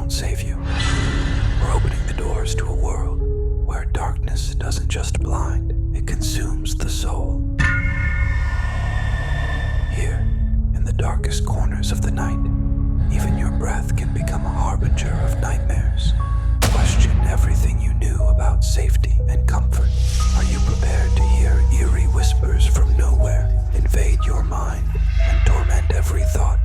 won't save you. We're opening the doors to a world where darkness doesn't just blind, it consumes the soul. Here, in the darkest corners of the night, even your breath can become a harbinger of nightmares. Question everything you knew about safety and comfort. Are you prepared to hear eerie whispers from nowhere invade your mind and torment every thought?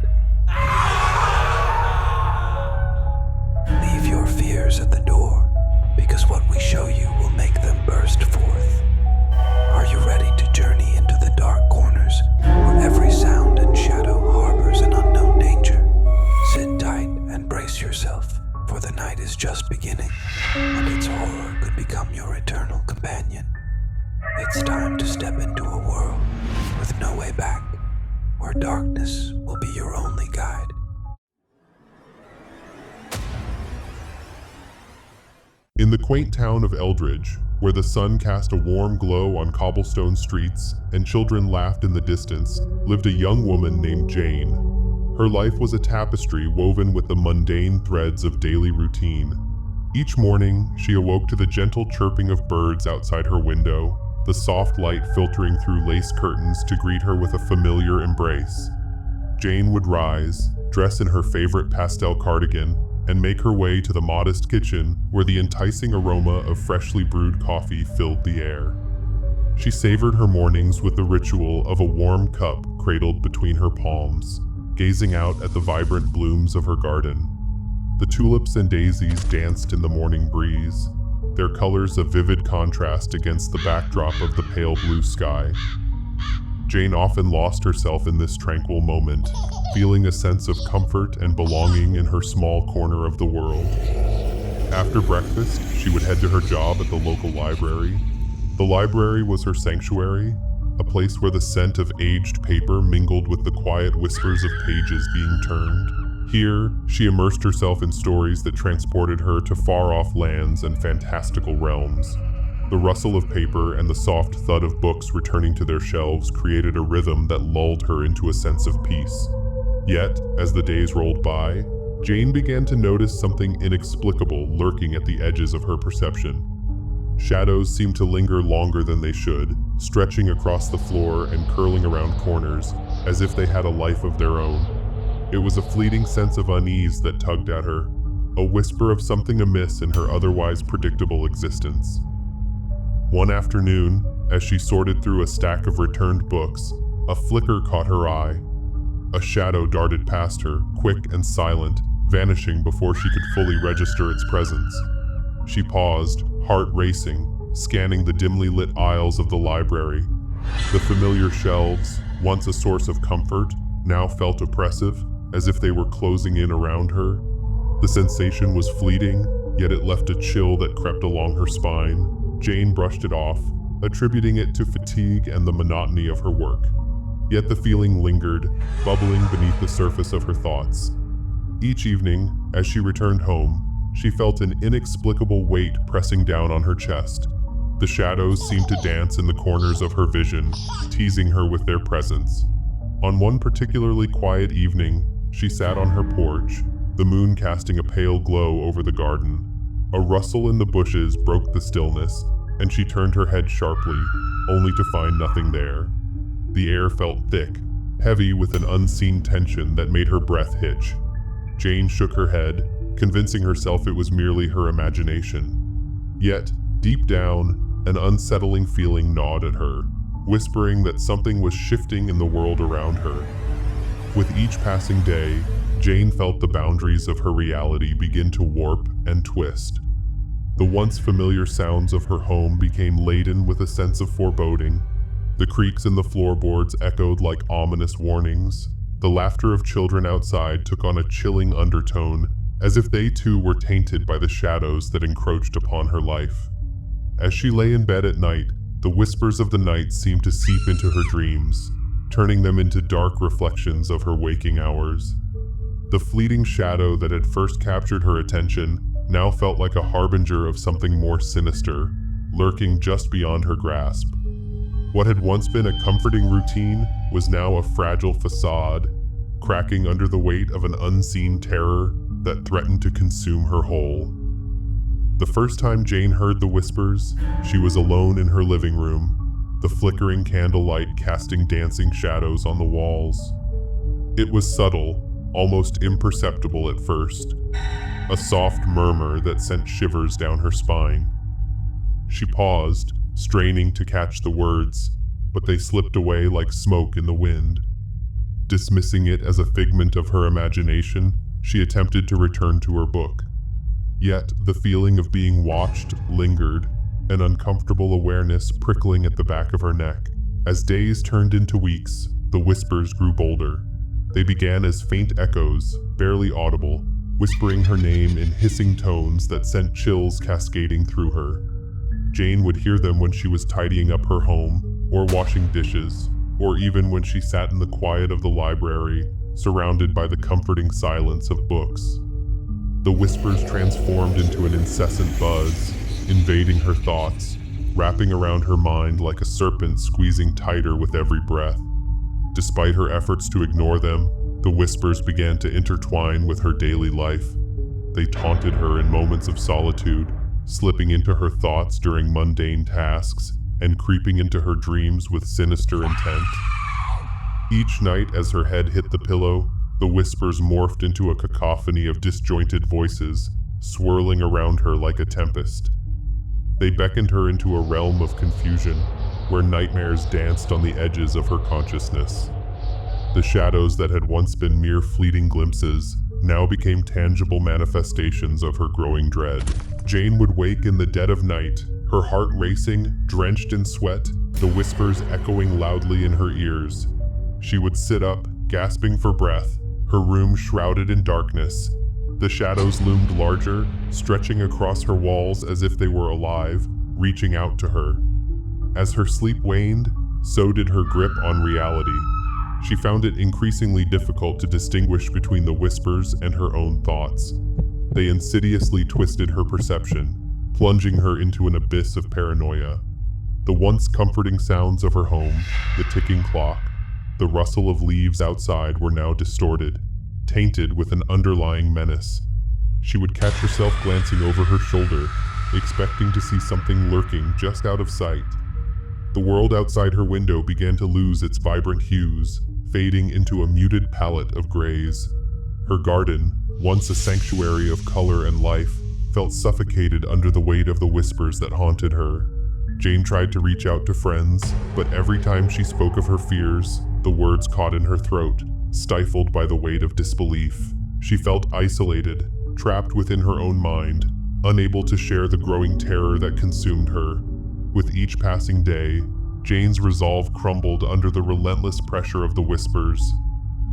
Leave your fears at the door, because what we show you will make them burst forth. Are you ready to journey into the dark corners where every sound and shadow harbors an unknown danger? Sit tight and brace yourself, for the night is just beginning, and its horror could become your eternal companion. It's time to step into a world with no way back, where darkness will be your only guide. In the quaint town of Eldridge, where the sun cast a warm glow on cobblestone streets and children laughed in the distance, lived a young woman named Jane. Her life was a tapestry woven with the mundane threads of daily routine. Each morning, she awoke to the gentle chirping of birds outside her window, the soft light filtering through lace curtains to greet her with a familiar embrace. Jane would rise, dress in her favorite pastel cardigan, and make her way to the modest kitchen where the enticing aroma of freshly brewed coffee filled the air. She savored her mornings with the ritual of a warm cup cradled between her palms, gazing out at the vibrant blooms of her garden. The tulips and daisies danced in the morning breeze, their colors a vivid contrast against the backdrop of the pale blue sky. Jane often lost herself in this tranquil moment, feeling a sense of comfort and belonging in her small corner of the world. After breakfast, she would head to her job at the local library. The library was her sanctuary, a place where the scent of aged paper mingled with the quiet whispers of pages being turned. Here, she immersed herself in stories that transported her to far-off lands and fantastical realms. The rustle of paper and the soft thud of books returning to their shelves created a rhythm that lulled her into a sense of peace. Yet, as the days rolled by, Jane began to notice something inexplicable lurking at the edges of her perception. Shadows seemed to linger longer than they should, stretching across the floor and curling around corners, as if they had a life of their own. It was a fleeting sense of unease that tugged at her, a whisper of something amiss in her otherwise predictable existence. One afternoon, as she sorted through a stack of returned books, a flicker caught her eye. A shadow darted past her, quick and silent, vanishing before she could fully register its presence. She paused, heart racing, scanning the dimly lit aisles of the library. The familiar shelves, once a source of comfort, now felt oppressive, as if they were closing in around her. The sensation was fleeting, yet it left a chill that crept along her spine. Jane brushed it off, attributing it to fatigue and the monotony of her work. Yet the feeling lingered, bubbling beneath the surface of her thoughts. Each evening, as she returned home, she felt an inexplicable weight pressing down on her chest. The shadows seemed to dance in the corners of her vision, teasing her with their presence. On one particularly quiet evening, she sat on her porch, the moon casting a pale glow over the garden. A rustle in the bushes broke the stillness, and she turned her head sharply, only to find nothing there. The air felt thick, heavy with an unseen tension that made her breath hitch. Jane shook her head, convincing herself it was merely her imagination. Yet, deep down, an unsettling feeling gnawed at her, whispering that something was shifting in the world around her. With each passing day, Jane felt the boundaries of her reality begin to warp and twist. The once familiar sounds of her home became laden with a sense of foreboding. The creaks in the floorboards echoed like ominous warnings. The laughter of children outside took on a chilling undertone, as if they too were tainted by the shadows that encroached upon her life. As she lay in bed at night, the whispers of the night seemed to seep into her dreams, turning them into dark reflections of her waking hours. The fleeting shadow that had first captured her attention now felt like a harbinger of something more sinister, lurking just beyond her grasp. What had once been a comforting routine was now a fragile facade, cracking under the weight of an unseen terror that threatened to consume her whole. The first time Jane heard the whispers, she was alone in her living room, the flickering candlelight casting dancing shadows on the walls. It was subtle, almost imperceptible at first, a soft murmur that sent shivers down her spine. She paused, straining to catch the words, but they slipped away like smoke in the wind. Dismissing it as a figment of her imagination, she attempted to return to her book. Yet the feeling of being watched lingered, an uncomfortable awareness prickling at the back of her neck. As days turned into weeks, the whispers grew bolder. They began as faint echoes, barely audible, whispering her name in hissing tones that sent chills cascading through her. Jane would hear them when she was tidying up her home, or washing dishes, or even when she sat in the quiet of the library, surrounded by the comforting silence of books. The whispers transformed into an incessant buzz, invading her thoughts, wrapping around her mind like a serpent squeezing tighter with every breath. Despite her efforts to ignore them, the whispers began to intertwine with her daily life. They taunted her in moments of solitude, slipping into her thoughts during mundane tasks, and creeping into her dreams with sinister intent. Each night as her head hit the pillow, the whispers morphed into a cacophony of disjointed voices, swirling around her like a tempest. They beckoned her into a realm of confusion, where nightmares danced on the edges of her consciousness. The shadows that had once been mere fleeting glimpses now became tangible manifestations of her growing dread. Jane would wake in the dead of night, her heart racing, drenched in sweat, the whispers echoing loudly in her ears. She would sit up, gasping for breath, her room shrouded in darkness. The shadows loomed larger, stretching across her walls as if they were alive, reaching out to her. As her sleep waned, so did her grip on reality. She found it increasingly difficult to distinguish between the whispers and her own thoughts. They insidiously twisted her perception, plunging her into an abyss of paranoia. The once comforting sounds of her home, the ticking clock, the rustle of leaves outside were now distorted, tainted with an underlying menace. She would catch herself glancing over her shoulder, expecting to see something lurking just out of sight. The world outside her window began to lose its vibrant hues, fading into a muted palette of grays. Her garden, once a sanctuary of color and life, felt suffocated under the weight of the whispers that haunted her. Jane tried to reach out to friends, but every time she spoke of her fears, the words caught in her throat, stifled by the weight of disbelief. She felt isolated, trapped within her own mind, unable to share the growing terror that consumed her. With each passing day, Jane's resolve crumbled under the relentless pressure of the whispers.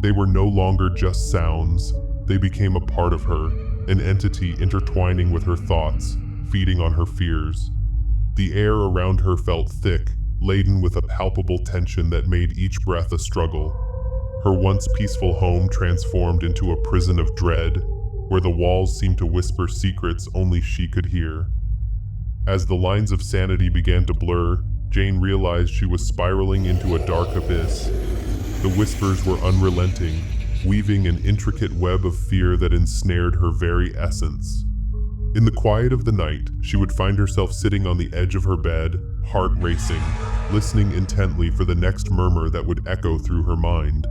They were no longer just sounds, they became a part of her, an entity intertwining with her thoughts, feeding on her fears. The air around her felt thick, laden with a palpable tension that made each breath a struggle. Her once peaceful home transformed into a prison of dread, where the walls seemed to whisper secrets only she could hear. As the lines of sanity began to blur, Jane realized she was spiraling into a dark abyss. The whispers were unrelenting, weaving an intricate web of fear that ensnared her very essence. In the quiet of the night, she would find herself sitting on the edge of her bed, heart racing, listening intently for the next murmur that would echo through her mind.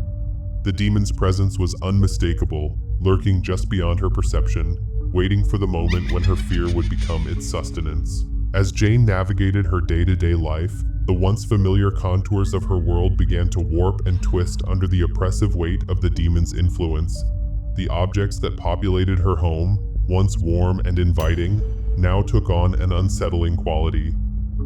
The demon's presence was unmistakable, lurking just beyond her perception, waiting for the moment when her fear would become its sustenance. As Jane navigated her day-to-day life, the once familiar contours of her world began to warp and twist under the oppressive weight of the demon's influence. The objects that populated her home, once warm and inviting, now took on an unsettling quality.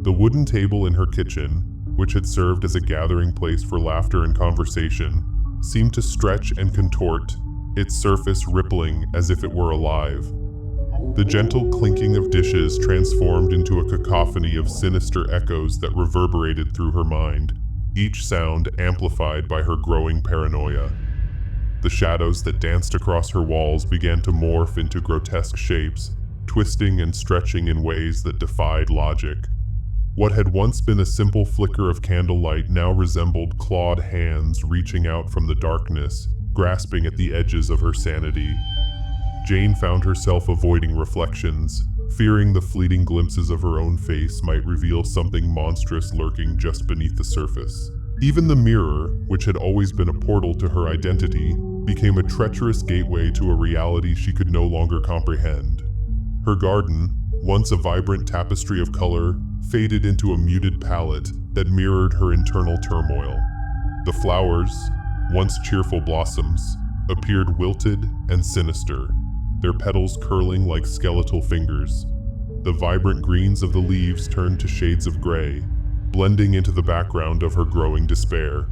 The wooden table in her kitchen, which had served as a gathering place for laughter and conversation, seemed to stretch and contort, its surface rippling as if it were alive. The gentle clinking of dishes transformed into a cacophony of sinister echoes that reverberated through her mind, each sound amplified by her growing paranoia. The shadows that danced across her walls began to morph into grotesque shapes, twisting and stretching in ways that defied logic. What had once been a simple flicker of candlelight now resembled clawed hands reaching out from the darkness, grasping at the edges of her sanity. Jane found herself avoiding reflections, fearing the fleeting glimpses of her own face might reveal something monstrous lurking just beneath the surface. Even the mirror, which had always been a portal to her identity, became a treacherous gateway to a reality she could no longer comprehend. Her garden, once a vibrant tapestry of color, faded into a muted palette that mirrored her internal turmoil. The flowers, once cheerful blossoms, appeared wilted and sinister, their petals curling like skeletal fingers. The vibrant greens of the leaves turned to shades of gray, blending into the background of her growing despair.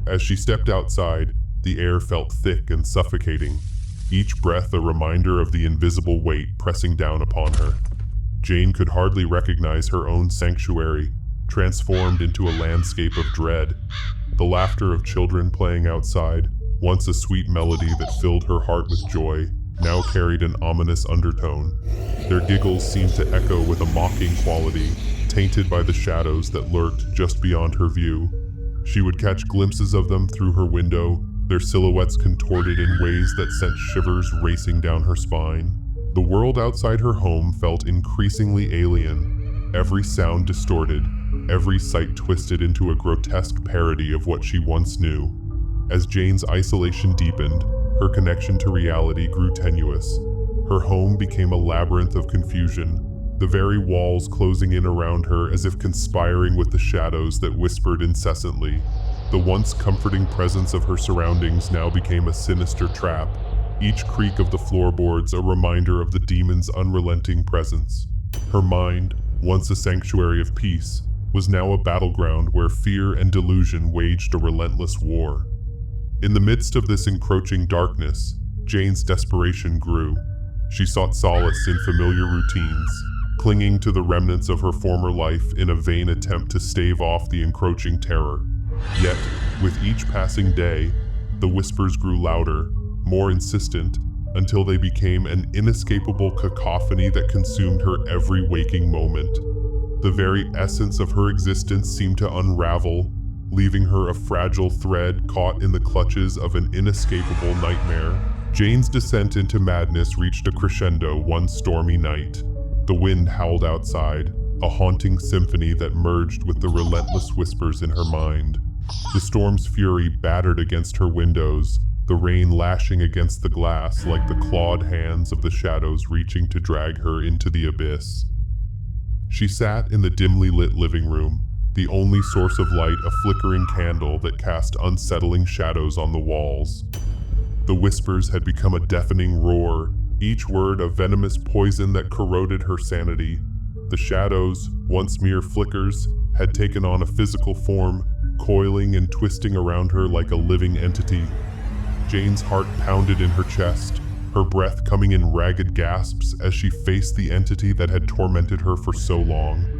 As she stepped outside, the air felt thick and suffocating, each breath a reminder of the invisible weight pressing down upon her. Jane could hardly recognize her own sanctuary, transformed into a landscape of dread. The laughter of children playing outside, once a sweet melody that filled her heart with joy, now carried an ominous undertone. Their giggles seemed to echo with a mocking quality, tainted by the shadows that lurked just beyond her view. She would catch glimpses of them through her window, their silhouettes contorted in ways that sent shivers racing down her spine. The world outside her home felt increasingly alien, every sound distorted, every sight twisted into a grotesque parody of what she once knew. As Jane's isolation deepened, her connection to reality grew tenuous. Her home became a labyrinth of confusion, the very walls closing in around her as if conspiring with the shadows that whispered incessantly. The once comforting presence of her surroundings now became a sinister trap, each creak of the floorboards a reminder of the demon's unrelenting presence. Her mind, once a sanctuary of peace, was now a battleground where fear and delusion waged a relentless war. In the midst of this encroaching darkness, Jane's desperation grew. She sought solace in familiar routines, clinging to the remnants of her former life in a vain attempt to stave off the encroaching terror. Yet, with each passing day, the whispers grew louder, more insistent, until they became an inescapable cacophony that consumed her every waking moment. The very essence of her existence seemed to unravel, leaving her a fragile thread caught in the clutches of an inescapable nightmare. Jane's descent into madness reached a crescendo one stormy night. The wind howled outside, a haunting symphony that merged with the relentless whispers in her mind. The storm's fury battered against her windows, the rain lashing against the glass like the clawed hands of the shadows reaching to drag her into the abyss. She sat in the dimly lit living room, the only source of light a flickering candle that cast unsettling shadows on the walls. The whispers had become a deafening roar, each word a venomous poison that corroded her sanity. The shadows, once mere flickers, had taken on a physical form, coiling and twisting around her like a living entity. Jane's heart pounded in her chest, her breath coming in ragged gasps as she faced the entity that had tormented her for so long.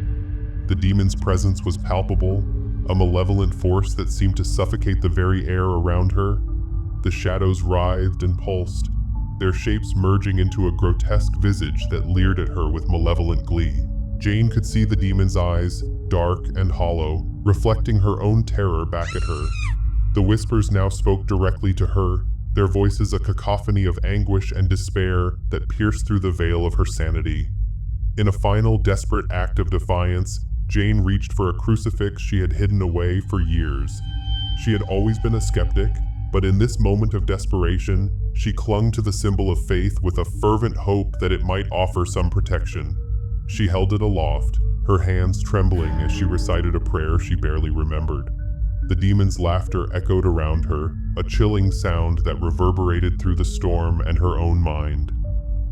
The demon's presence was palpable, a malevolent force that seemed to suffocate the very air around her. The shadows writhed and pulsed, their shapes merging into a grotesque visage that leered at her with malevolent glee. Jane could see the demon's eyes, dark and hollow, reflecting her own terror back at her. The whispers now spoke directly to her, their voices a cacophony of anguish and despair that pierced through the veil of her sanity. In a final, desperate act of defiance, Jane reached for a crucifix she had hidden away for years. She had always been a skeptic, but in this moment of desperation, she clung to the symbol of faith with a fervent hope that it might offer some protection. She held it aloft, her hands trembling as she recited a prayer she barely remembered. The demon's laughter echoed around her, a chilling sound that reverberated through the storm and her own mind.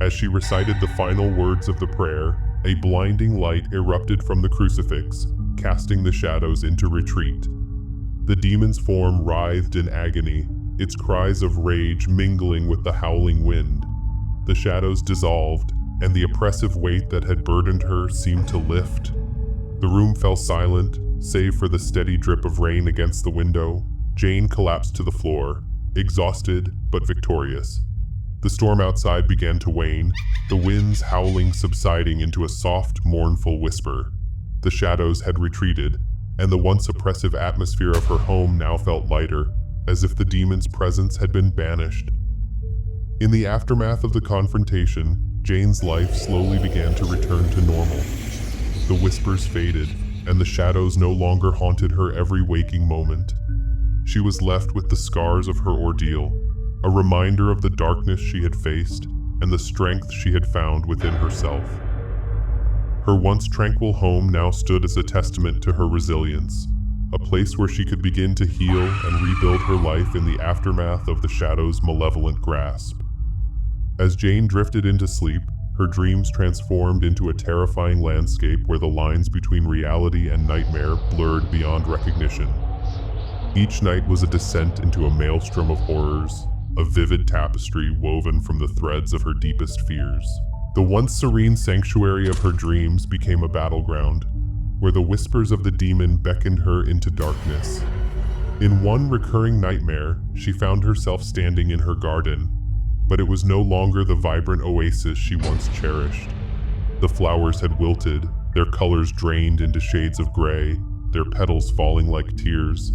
As she recited the final words of the prayer, a blinding light erupted from the crucifix, casting the shadows into retreat. The demon's form writhed in agony, its cries of rage mingling with the howling wind. The shadows dissolved, and the oppressive weight that had burdened her seemed to lift. The room fell silent, save for the steady drip of rain against the window. Jane collapsed to the floor, exhausted but victorious. The storm outside began to wane, the wind's howling subsiding into a soft, mournful whisper. The shadows had retreated, and the once oppressive atmosphere of her home now felt lighter, as if the demon's presence had been banished. In the aftermath of the confrontation, Jane's life slowly began to return to normal. The whispers faded, and the shadows no longer haunted her every waking moment. She was left with the scars of her ordeal, a reminder of the darkness she had faced and the strength she had found within herself. Her once tranquil home now stood as a testament to her resilience, a place where she could begin to heal and rebuild her life in the aftermath of the shadow's malevolent grasp. As Jane drifted into sleep, her dreams transformed into a terrifying landscape where the lines between reality and nightmare blurred beyond recognition. Each night was a descent into a maelstrom of horrors, a vivid tapestry woven from the threads of her deepest fears. The once serene sanctuary of her dreams became a battleground, where the whispers of the demon beckoned her into darkness. In one recurring nightmare, she found herself standing in her garden, but it was no longer the vibrant oasis she once cherished. The flowers had wilted, their colors drained into shades of gray, their petals falling like tears.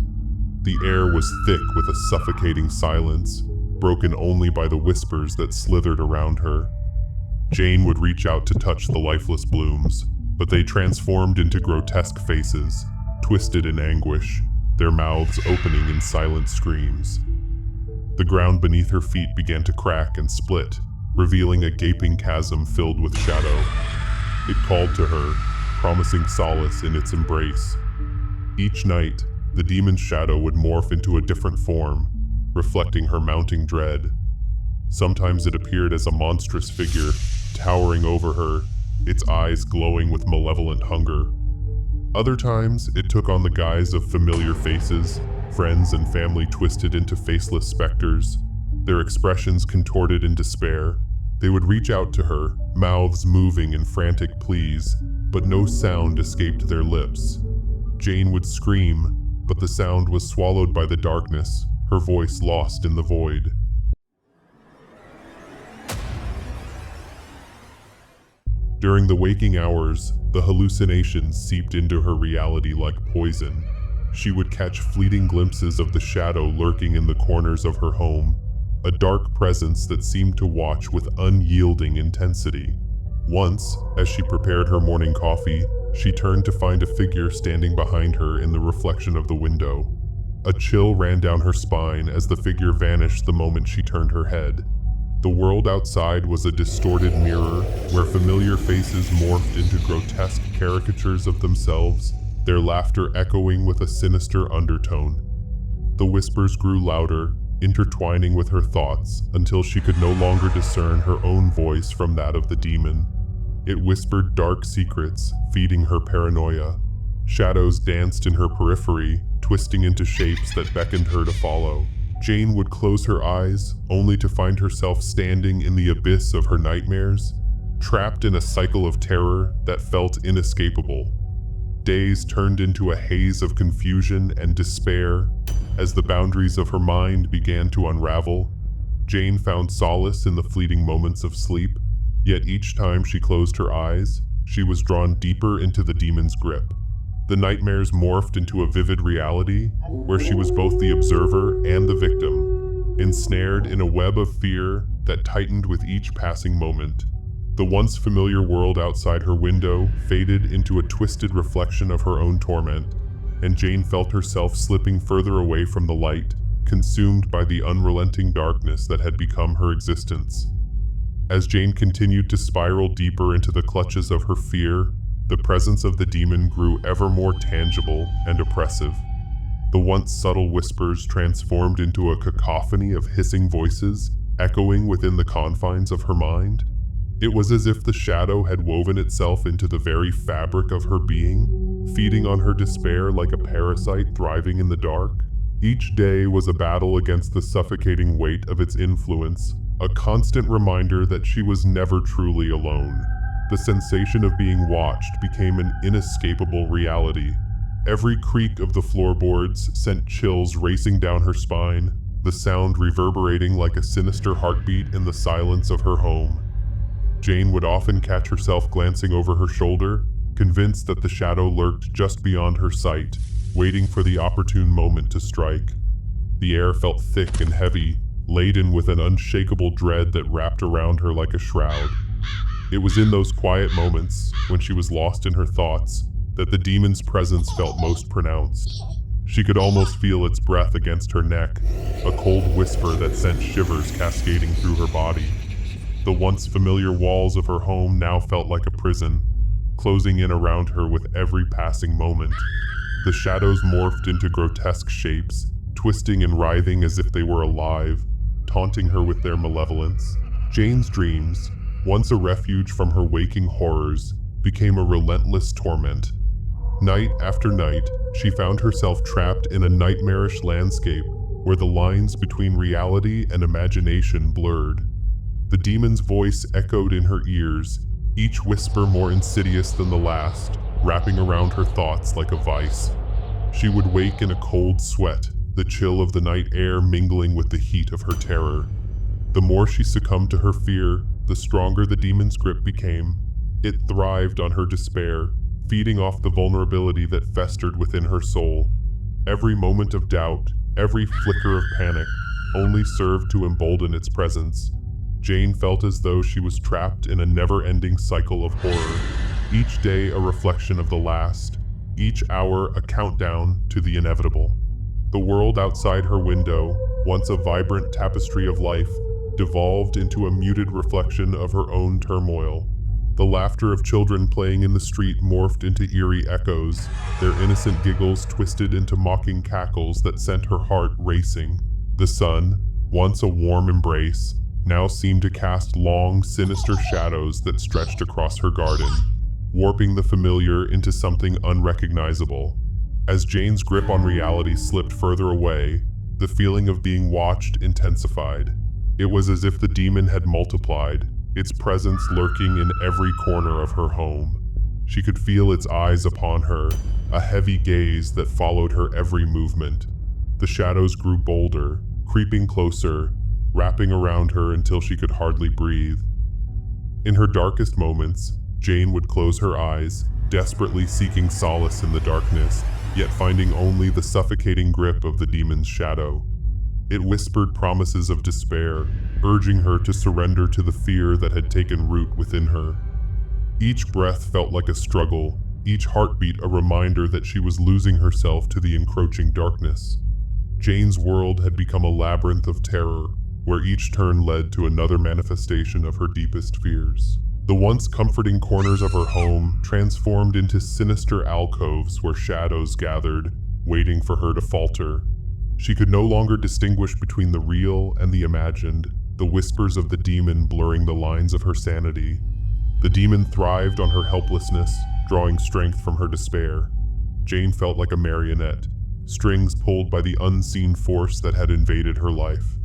The air was thick with a suffocating silence, broken only by the whispers that slithered around her. Jane would reach out to touch the lifeless blooms, but they transformed into grotesque faces, twisted in anguish, their mouths opening in silent screams. The ground beneath her feet began to crack and split, revealing a gaping chasm filled with shadow. It called to her, promising solace in its embrace. Each night, the demon's shadow would morph into a different form, reflecting her mounting dread. Sometimes it appeared as a monstrous figure, towering over her, its eyes glowing with malevolent hunger. Other times, it took on the guise of familiar faces, friends and family twisted into faceless specters, their expressions contorted in despair. They would reach out to her, mouths moving in frantic pleas, but no sound escaped their lips. Jane would scream, but the sound was swallowed by the darkness, her voice lost in the void. During the waking hours, the hallucinations seeped into her reality like poison. She would catch fleeting glimpses of the shadow lurking in the corners of her home, a dark presence that seemed to watch with unyielding intensity. Once, as she prepared her morning coffee, she turned to find a figure standing behind her in the reflection of the window. A chill ran down her spine as the figure vanished the moment she turned her head. The world outside was a distorted mirror where familiar faces morphed into grotesque caricatures of themselves, their laughter echoing with a sinister undertone. The whispers grew louder, intertwining with her thoughts until she could no longer discern her own voice from that of the demon. It whispered dark secrets, feeding her paranoia. Shadows danced in her periphery, twisting into shapes that beckoned her to follow. Jane would close her eyes, only to find herself standing in the abyss of her nightmares, trapped in a cycle of terror that felt inescapable. Days turned into a haze of confusion and despair. As the boundaries of her mind began to unravel, Jane found solace in the fleeting moments of sleep, yet each time she closed her eyes, she was drawn deeper into the demon's grip. The nightmares morphed into a vivid reality where she was both the observer and the victim, ensnared in a web of fear that tightened with each passing moment. The once familiar world outside her window faded into a twisted reflection of her own torment, and Jane felt herself slipping further away from the light, consumed by the unrelenting darkness that had become her existence. As Jane continued to spiral deeper into the clutches of her fear, the presence of the demon grew ever more tangible and oppressive. The once subtle whispers transformed into a cacophony of hissing voices, echoing within the confines of her mind. It was as if the shadow had woven itself into the very fabric of her being, feeding on her despair like a parasite thriving in the dark. Each day was a battle against the suffocating weight of its influence, a constant reminder that she was never truly alone. The sensation of being watched became an inescapable reality. Every creak of the floorboards sent chills racing down her spine, the sound reverberating like a sinister heartbeat in the silence of her home. Jane would often catch herself glancing over her shoulder, convinced that the shadow lurked just beyond her sight, waiting for the opportune moment to strike. The air felt thick and heavy, laden with an unshakable dread that wrapped around her like a shroud. It was in those quiet moments, when she was lost in her thoughts, that the demon's presence felt most pronounced. She could almost feel its breath against her neck, a cold whisper that sent shivers cascading through her body. The once familiar walls of her home now felt like a prison, closing in around her with every passing moment. The shadows morphed into grotesque shapes, twisting and writhing as if they were alive, taunting her with their malevolence. Jane's dreams, once a refuge from her waking horrors, became a relentless torment. Night after night, she found herself trapped in a nightmarish landscape where the lines between reality and imagination blurred. The demon's voice echoed in her ears, each whisper more insidious than the last, wrapping around her thoughts like a vice. She would wake in a cold sweat, the chill of the night air mingling with the heat of her terror. The more she succumbed to her fear, the stronger the demon's grip became. It thrived on her despair, feeding off the vulnerability that festered within her soul. Every moment of doubt, every flicker of panic, only served to embolden its presence. Jane felt as though she was trapped in a never-ending cycle of horror, each day a reflection of the last, each hour a countdown to the inevitable. The world outside her window, once a vibrant tapestry of life, devolved into a muted reflection of her own turmoil. The laughter of children playing in the street morphed into eerie echoes, their innocent giggles twisted into mocking cackles that sent her heart racing. The sun, once a warm embrace, now seemed to cast long, sinister shadows that stretched across her garden, warping the familiar into something unrecognizable. As Jane's grip on reality slipped further away, the feeling of being watched intensified. It was as if the demon had multiplied, its presence lurking in every corner of her home. She could feel its eyes upon her, a heavy gaze that followed her every movement. The shadows grew bolder, creeping closer, wrapping around her until she could hardly breathe. In her darkest moments, Jane would close her eyes, desperately seeking solace in the darkness, yet finding only the suffocating grip of the demon's shadow. It whispered promises of despair, urging her to surrender to the fear that had taken root within her. Each breath felt like a struggle, each heartbeat a reminder that she was losing herself to the encroaching darkness. Jane's world had become a labyrinth of terror, where each turn led to another manifestation of her deepest fears. The once comforting corners of her home transformed into sinister alcoves where shadows gathered, waiting for her to falter. She could no longer distinguish between the real and the imagined, the whispers of the demon blurring the lines of her sanity. The demon thrived on her helplessness, drawing strength from her despair. Jane felt like a marionette, strings pulled by the unseen force that had invaded her life.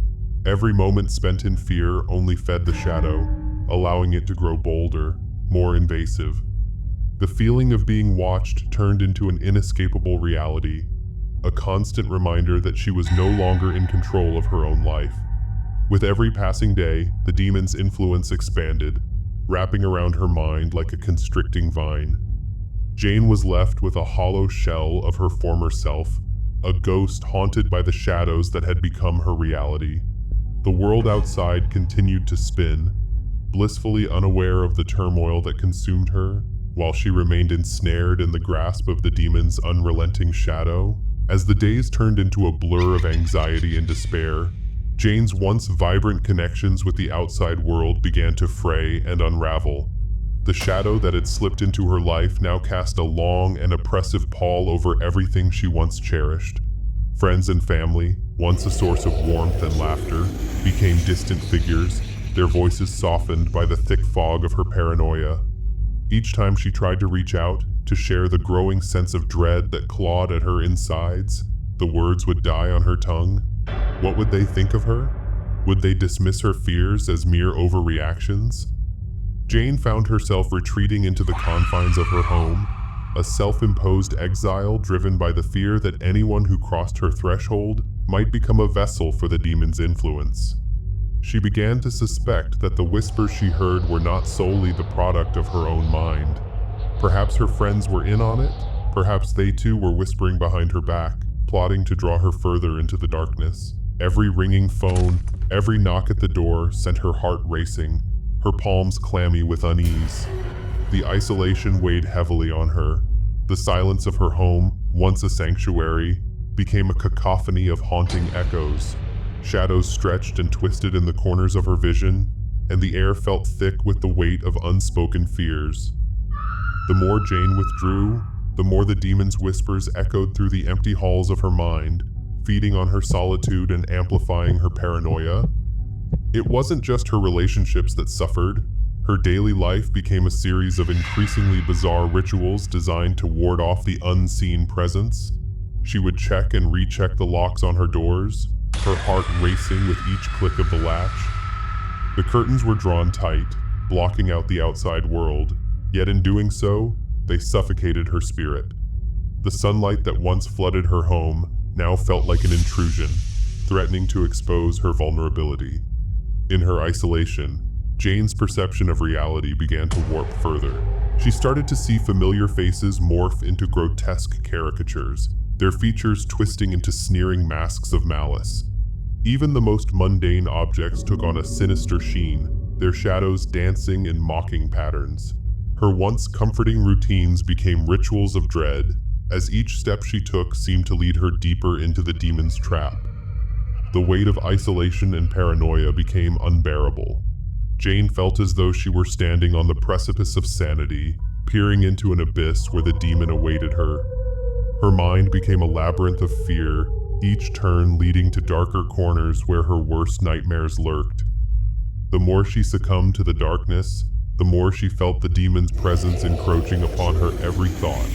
Every moment spent in fear only fed the shadow, allowing it to grow bolder, more invasive. The feeling of being watched turned into an inescapable reality, a constant reminder that she was no longer in control of her own life. With every passing day, the demon's influence expanded, wrapping around her mind like a constricting vine. Jane was left with a hollow shell of her former self, a ghost haunted by the shadows that had become her reality. The world outside continued to spin, blissfully unaware of the turmoil that consumed her, while she remained ensnared in the grasp of the demon's unrelenting shadow. As the days turned into a blur of anxiety and despair, Jane's once vibrant connections with the outside world began to fray and unravel. The shadow that had slipped into her life now cast a long and oppressive pall over everything she once cherished. Friends and family, once a source of warmth and laughter, became distant figures, their voices softened by the thick fog of her paranoia. Each time she tried to reach out, to share the growing sense of dread that clawed at her insides, the words would die on her tongue. What would they think of her? Would they dismiss her fears as mere overreactions? Jane found herself retreating into the confines of her home, a self-imposed exile driven by the fear that anyone who crossed her threshold might become a vessel for the demon's influence. She began to suspect that the whispers she heard were not solely the product of her own mind. Perhaps her friends were in on it, perhaps they too were whispering behind her back, plotting to draw her further into the darkness. Every ringing phone, every knock at the door sent her heart racing, her palms clammy with unease. The isolation weighed heavily on her. The silence of her home, once a sanctuary, became a cacophony of haunting echoes. Shadows stretched and twisted in the corners of her vision, and the air felt thick with the weight of unspoken fears. The more Jane withdrew, the more the demon's whispers echoed through the empty halls of her mind, feeding on her solitude and amplifying her paranoia. It wasn't just her relationships that suffered. Her daily life became a series of increasingly bizarre rituals designed to ward off the unseen presence. She would check and recheck the locks on her doors, her heart racing with each click of the latch. The curtains were drawn tight, blocking out the outside world, yet in doing so, they suffocated her spirit. The sunlight that once flooded her home now felt like an intrusion, threatening to expose her vulnerability. In her isolation, Jane's perception of reality began to warp further. She started to see familiar faces morph into grotesque caricatures, their features twisting into sneering masks of malice. Even the most mundane objects took on a sinister sheen, their shadows dancing in mocking patterns. Her once comforting routines became rituals of dread, as each step she took seemed to lead her deeper into the demon's trap. The weight of isolation and paranoia became unbearable. Jane felt as though she were standing on the precipice of sanity, peering into an abyss where the demon awaited her. Her mind became a labyrinth of fear, each turn leading to darker corners where her worst nightmares lurked. The more she succumbed to the darkness, the more she felt the demon's presence encroaching upon her every thought.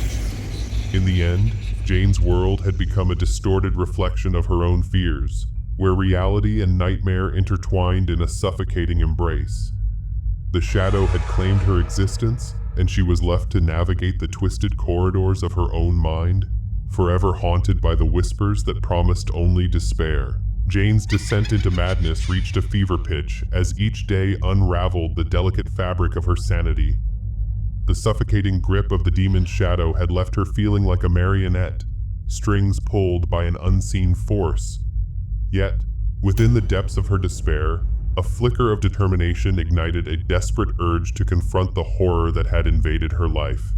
In the end, Jane's world had become a distorted reflection of her own fears, where reality and nightmare intertwined in a suffocating embrace. The shadow had claimed her existence, and she was left to navigate the twisted corridors of her own mind, forever haunted by the whispers that promised only despair. Jane's descent into madness reached a fever pitch as each day unraveled the delicate fabric of her sanity. The suffocating grip of the demon's shadow had left her feeling like a marionette, strings pulled by an unseen force. Yet, within the depths of her despair, a flicker of determination ignited a desperate urge to confront the horror that had invaded her life.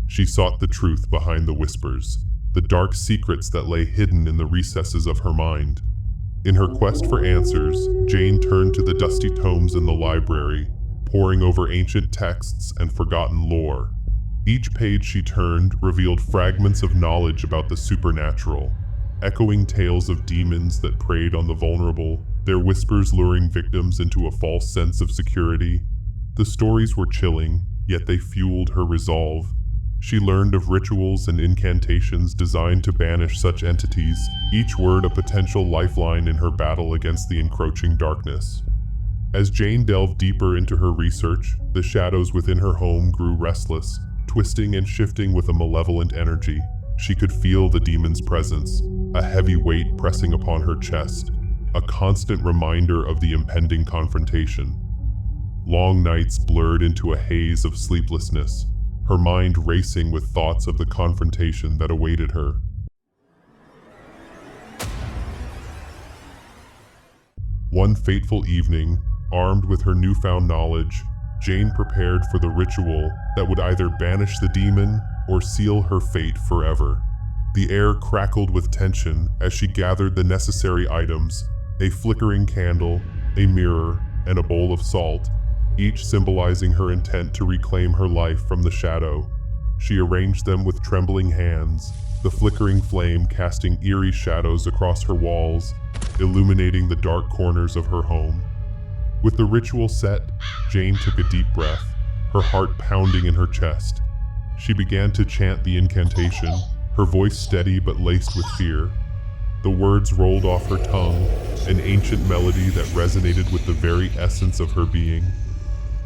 She sought the truth behind the whispers, the dark secrets that lay hidden in the recesses of her mind. In her quest for answers, Jane turned to the dusty tomes in the library, poring over ancient texts and forgotten lore. Each page she turned revealed fragments of knowledge about the supernatural, echoing tales of demons that preyed on the vulnerable, their whispers luring victims into a false sense of security. The stories were chilling, yet they fueled her resolve. She learned of rituals and incantations designed to banish such entities, each word a potential lifeline in her battle against the encroaching darkness. As Jane delved deeper into her research, the shadows within her home grew restless, twisting and shifting with a malevolent energy. She could feel the demon's presence, a heavy weight pressing upon her chest, a constant reminder of the impending confrontation. Long nights blurred into a haze of sleeplessness, her mind racing with thoughts of the confrontation that awaited her. One fateful evening, armed with her newfound knowledge, Jane prepared for the ritual that would either banish the demon or seal her fate forever. The air crackled with tension as she gathered the necessary items, a flickering candle, a mirror, and a bowl of salt, each symbolizing her intent to reclaim her life from the shadow. She arranged them with trembling hands, the flickering flame casting eerie shadows across her walls, illuminating the dark corners of her home. With the ritual set, Jane took a deep breath, her heart pounding in her chest. She began to chant the incantation, her voice steady but laced with fear. The words rolled off her tongue, an ancient melody that resonated with the very essence of her being.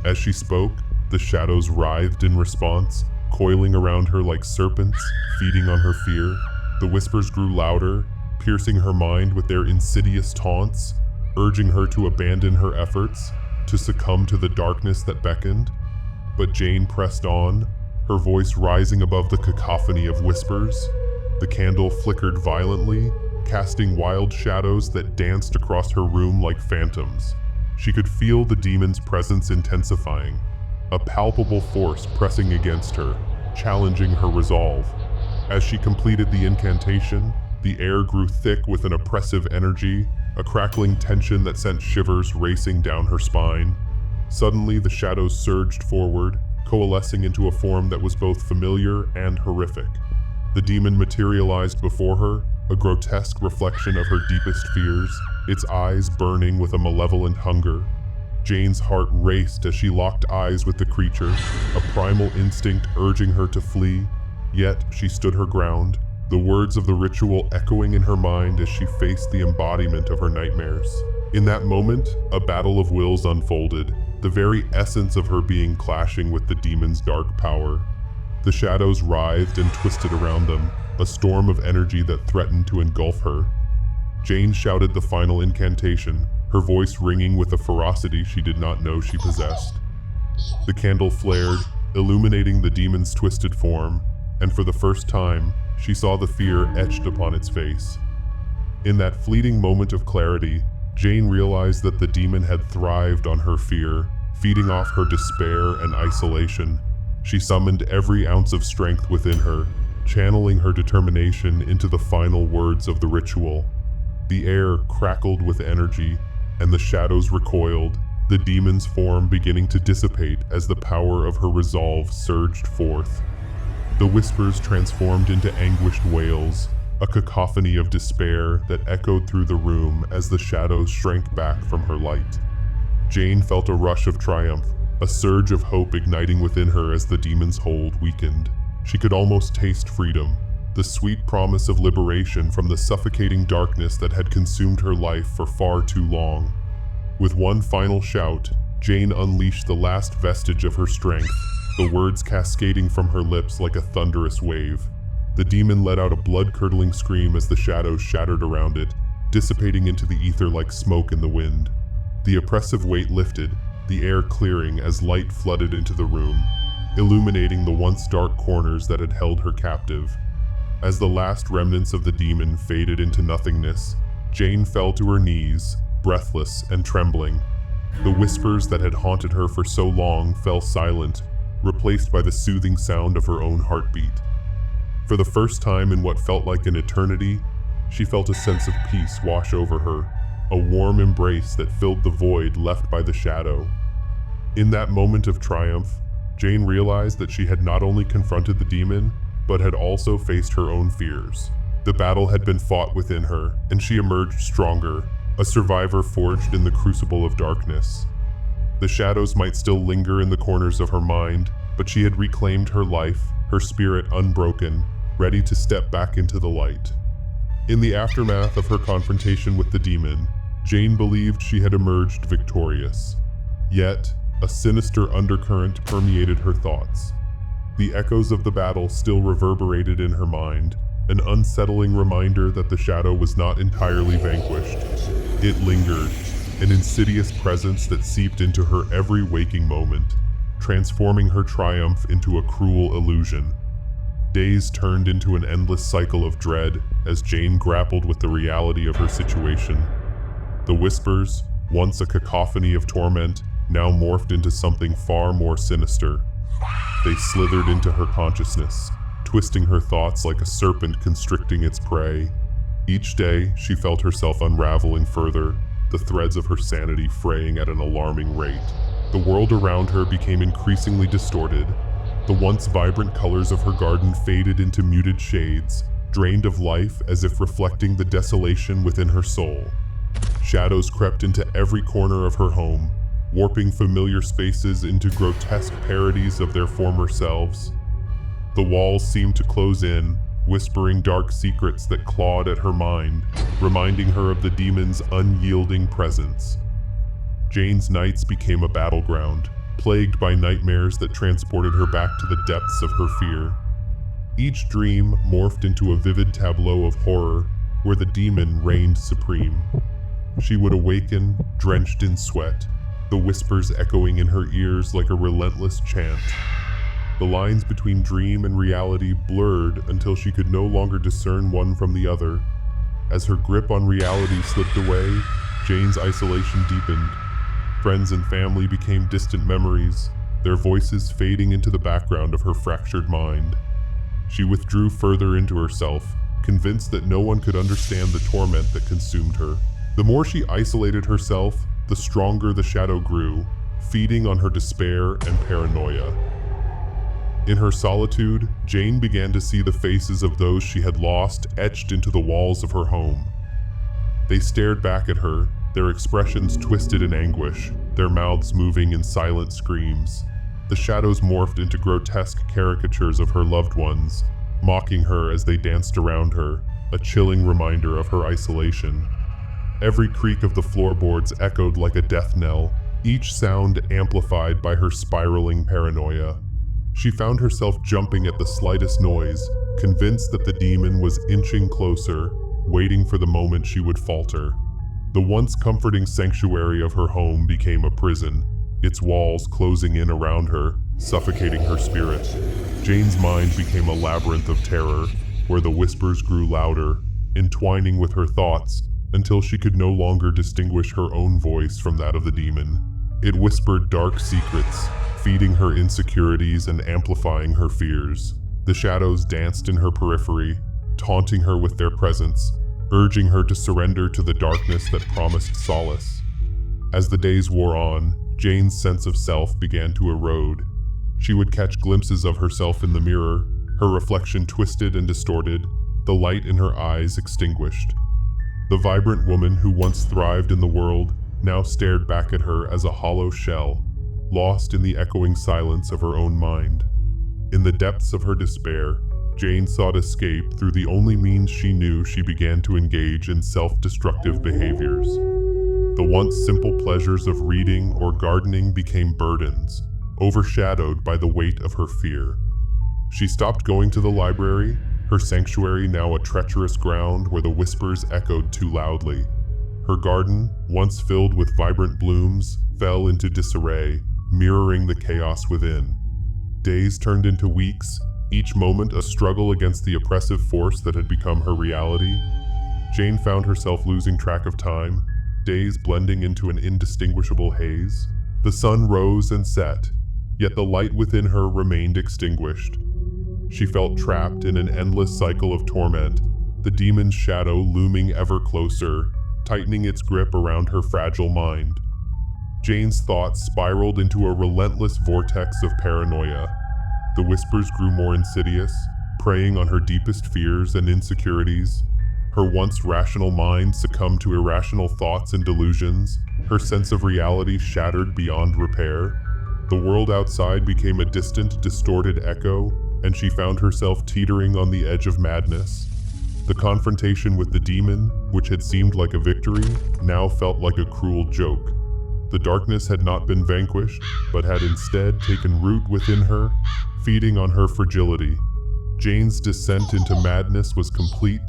As she spoke, the shadows writhed in response, coiling around her like serpents, feeding on her fear. The whispers grew louder, piercing her mind with their insidious taunts, urging her to abandon her efforts, to succumb to the darkness that beckoned. But Jane pressed on, her voice rising above the cacophony of whispers. The candle flickered violently, casting wild shadows that danced across her room like phantoms. She could feel the demon's presence intensifying, a palpable force pressing against her, challenging her resolve. As she completed the incantation, the air grew thick with an oppressive energy, a crackling tension that sent shivers racing down her spine. Suddenly, the shadows surged forward, coalescing into a form that was both familiar and horrific. The demon materialized before her, a grotesque reflection of her deepest fears, its eyes burning with a malevolent hunger. Jane's heart raced as she locked eyes with the creature, a primal instinct urging her to flee. Yet she stood her ground, the words of the ritual echoing in her mind as she faced the embodiment of her nightmares. In that moment, a battle of wills unfolded, the very essence of her being clashing with the demon's dark power. The shadows writhed and twisted around them, a storm of energy that threatened to engulf her. Jane shouted the final incantation, her voice ringing with a ferocity she did not know she possessed. The candle flared, illuminating the demon's twisted form, and for the first time, she saw the fear etched upon its face. In that fleeting moment of clarity, Jane realized that the demon had thrived on her fear, feeding off her despair and isolation. She summoned every ounce of strength within her, channeling her determination into the final words of the ritual. The air crackled with energy, and the shadows recoiled, the demon's form beginning to dissipate as the power of her resolve surged forth. The whispers transformed into anguished wails, a cacophony of despair that echoed through the room as the shadows shrank back from her light. Jane felt a rush of triumph, a surge of hope igniting within her as the demon's hold weakened. She could almost taste freedom, the sweet promise of liberation from the suffocating darkness that had consumed her life for far too long. With one final shout, Jane unleashed the last vestige of her strength, the words cascading from her lips like a thunderous wave. The demon let out a blood-curdling scream as the shadows shattered around it, dissipating into the ether like smoke in the wind. The oppressive weight lifted, the air clearing as light flooded into the room, illuminating the once dark corners that had held her captive. As the last remnants of the demon faded into nothingness, Jane fell to her knees, breathless and trembling. The whispers that had haunted her for so long fell silent, replaced by the soothing sound of her own heartbeat. For the first time in what felt like an eternity, she felt a sense of peace wash over her, a warm embrace that filled the void left by the shadow. In that moment of triumph, Jane realized that she had not only confronted the demon, but had also faced her own fears. The battle had been fought within her, and she emerged stronger, a survivor forged in the crucible of darkness. The shadows might still linger in the corners of her mind, but she had reclaimed her life, her spirit unbroken, ready to step back into the light. In the aftermath of her confrontation with the demon, Jane believed she had emerged victorious. Yet, a sinister undercurrent permeated her thoughts. The echoes of the battle still reverberated in her mind, an unsettling reminder that the shadow was not entirely vanquished. It lingered, an insidious presence that seeped into her every waking moment, transforming her triumph into a cruel illusion. Days turned into an endless cycle of dread as Jane grappled with the reality of her situation. The whispers, once a cacophony of torment, now morphed into something far more sinister. They slithered into her consciousness, twisting her thoughts like a serpent constricting its prey. Each day, she felt herself unraveling further, the threads of her sanity fraying at an alarming rate. The world around her became increasingly distorted. The once vibrant colors of her garden faded into muted shades, drained of life as if reflecting the desolation within her soul. Shadows crept into every corner of her home, warping familiar spaces into grotesque parodies of their former selves. The walls seemed to close in, whispering dark secrets that clawed at her mind, reminding her of the demon's unyielding presence. Jane's nights became a battleground, plagued by nightmares that transported her back to the depths of her fear. Each dream morphed into a vivid tableau of horror where the demon reigned supreme. She would awaken, drenched in sweat, the whispers echoing in her ears like a relentless chant. The lines between dream and reality blurred until she could no longer discern one from the other. As her grip on reality slipped away, Jane's isolation deepened. Friends and family became distant memories, their voices fading into the background of her fractured mind. She withdrew further into herself, convinced that no one could understand the torment that consumed her. The more she isolated herself, the stronger the shadow grew, feeding on her despair and paranoia. In her solitude, Jane began to see the faces of those she had lost etched into the walls of her home. They stared back at her, their expressions twisted in anguish, their mouths moving in silent screams. The shadows morphed into grotesque caricatures of her loved ones, mocking her as they danced around her, a chilling reminder of her isolation. Every creak of the floorboards echoed like a death knell, each sound amplified by her spiraling paranoia. She found herself jumping at the slightest noise, convinced that the demon was inching closer, waiting for the moment she would falter. The once comforting sanctuary of her home became a prison, its walls closing in around her, suffocating her spirit. Jane's mind became a labyrinth of terror, where the whispers grew louder, entwining with her thoughts, until she could no longer distinguish her own voice from that of the demon. It whispered dark secrets, feeding her insecurities and amplifying her fears. The shadows danced in her periphery, taunting her with their presence, urging her to surrender to the darkness that promised solace. As the days wore on, Jane's sense of self began to erode. She would catch glimpses of herself in the mirror, her reflection twisted and distorted, the light in her eyes extinguished. The vibrant woman who once thrived in the world now stared back at her as a hollow shell, lost in the echoing silence of her own mind. In the depths of her despair, Jane sought escape through the only means she knew. She began to engage in self-destructive behaviors. The once simple pleasures of reading or gardening became burdens, overshadowed by the weight of her fear. She stopped going to the library, her sanctuary now a treacherous ground where the whispers echoed too loudly. Her garden, once filled with vibrant blooms, fell into disarray, mirroring the chaos within. Days turned into weeks, each moment a struggle against the oppressive force that had become her reality. Jane found herself losing track of time, days blending into an indistinguishable haze. The sun rose and set, yet the light within her remained extinguished. She felt trapped in an endless cycle of torment, the demon's shadow looming ever closer, tightening its grip around her fragile mind. Jane's thoughts spiraled into a relentless vortex of paranoia. The whispers grew more insidious, preying on her deepest fears and insecurities. Her once rational mind succumbed to irrational thoughts and delusions, her sense of reality shattered beyond repair. The world outside became a distant, distorted echo, and she found herself teetering on the edge of madness. The confrontation with the demon, which had seemed like a victory, now felt like a cruel joke. The darkness had not been vanquished, but had instead taken root within her, feeding on her fragility. Jane's descent into madness was complete,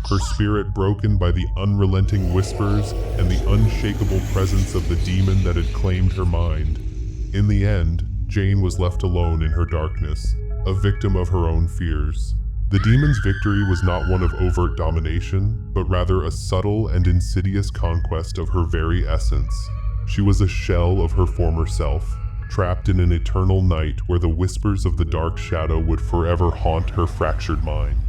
her spirit broken by the unrelenting whispers and the unshakable presence of the demon that had claimed her mind. In the end, Jane was left alone in her darkness, a victim of her own fears. The demon's victory was not one of overt domination, but rather a subtle and insidious conquest of her very essence. She was a shell of her former self, trapped in an eternal night where the whispers of the dark shadow would forever haunt her fractured mind.